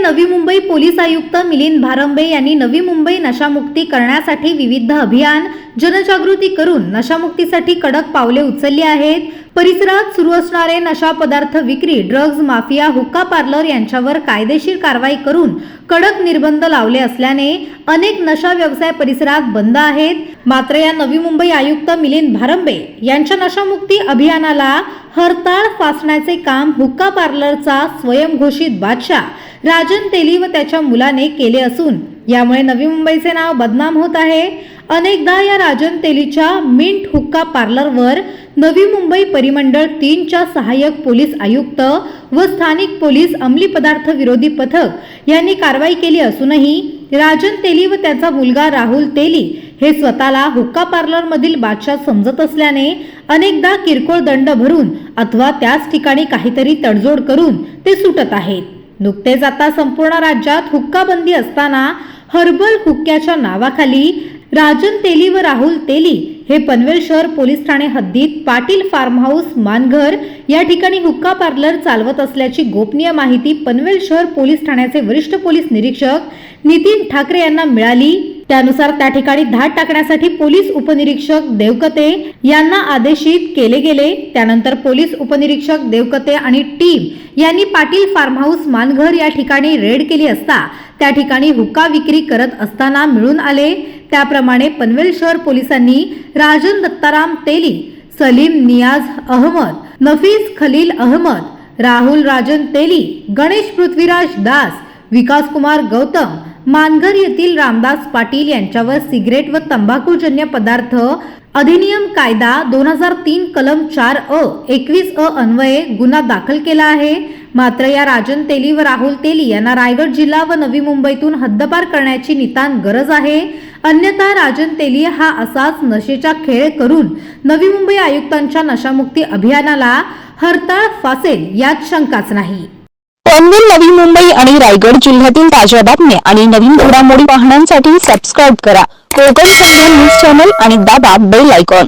Navi Mumbai police आयुक्त मिलिंद भारंबे यांनी नवी मुंबई नशामुक्ती करण्यासाठी विविध अभियान जनजागृती करून नशामुक्तीसाठी कडक पावले उचलली आहेत। परिसरात सुरू असणारे नशा पदार्थ विक्री, ड्रग्ज माफिया, हुक्का पार्लर यांच्यावर कायदेशीर कारवाई करून कडक निर्बंध लावले असल्याने अनेक नशा व्यवसाय परिसरात बंद आहेत। मात्र या नवी मुंबई आयुक्त मिलिंद भारंबे यांच्या नशामुक्ती अभियानाला हरताळ फासण्याचे काम हुक्का पार्लरचा स्वयंघोषित बादशाह राजन तेली व त्याच्या मुलाने केले असून यामुळे नवी मुंबईचे नाव बदनाम होत आहे। अनेकदा या राजन तेलीच्या मिंट हुक्का पार्लरवर नवी मुंबई परिमंडळ 3 च्या सहाय्यक पोलीस आयुक्त व स्थानिक पोलीस अंमली पदार्थ विरोधी पथक यांनी कारवाई केली असूनही राजन तेली व त्याचा मुलगा राहुल तेली हे स्वतःला हुक्का पार्लर मधील बादशाह समजत असल्याने अनेकदा किरकोळ दंड भरून अथवा त्याच ठिकाणी काहीतरी तडजोड करून ते सुटत आहेत। नुकतेच आता संपूर्ण राज्यात हुक्का बंदी असताना हर्बल हुक्क्याच्या नावाखाली राजन तेली व राहुल तेली हे पनवेल शहर पोलीस ठाणे हद्दीत पाटील फार्म हाऊस मानघर या ठिकाणी हुक्का पार्लर चालवत असल्याची गोपनीय माहिती पनवेल शहर पोलीस ठाण्याचे वरिष्ठ पोलीस निरीक्षक नितीन ठाकरे यांना मिळाली। त्यानुसार त्या ठिकाणी धाड टाकण्यासाठी पोलीस उपनिरीक्षक देवकते यांना आदेशित केले गेले। त्यानंतर पोलीस उपनिरीक्षक देवकते आणि टीम यांनी पाटील फार्म हाऊस मानघर या ठिकाणी रेड केली असता त्या ठिकाणी हुक्का विक्री करत असताना मिळून आले। त्याप्रमाणे पनवेल शहर पोलिसांनी राजन दत्ताराम तेली, सलीम नियाज अहमद, नफीस खलील अहमद, राहुल राजन तेली, गणेश पृथ्वीराज दास, विकास कुमार गौतम, मानघर येथील रामदास पाटील यांच्यावर सिगरेट व तंबाखूजन्य पदार्थ अधिनियम कायदा 2003 कलम 4A 21A अन्वये गुन्हा दाखल केला आहे। मात्र या राजन तेली व राहुल तेली यांना रायगड जिल्हा व नवी मुंबईतून हद्दपार करण्याची नितांत गरज आहे। अन्यथा राजन तेली हा असाच नशेचा खेळ करून नवी मुंबई आयुक्तांच्या नशामुक्ती अभियानाला हरताळ फासेल यात शंकाच नाही। पनवेल, नवी मुंबई आणि रायगड जिल्ह्यातील ताज्या बातम्या आणि नवीन घडामोडी पाहण्यासाठी सबस्क्राईब करा कोकण कल्याण न्यूज चॅनल आणि दाबा बेल आयकॉन।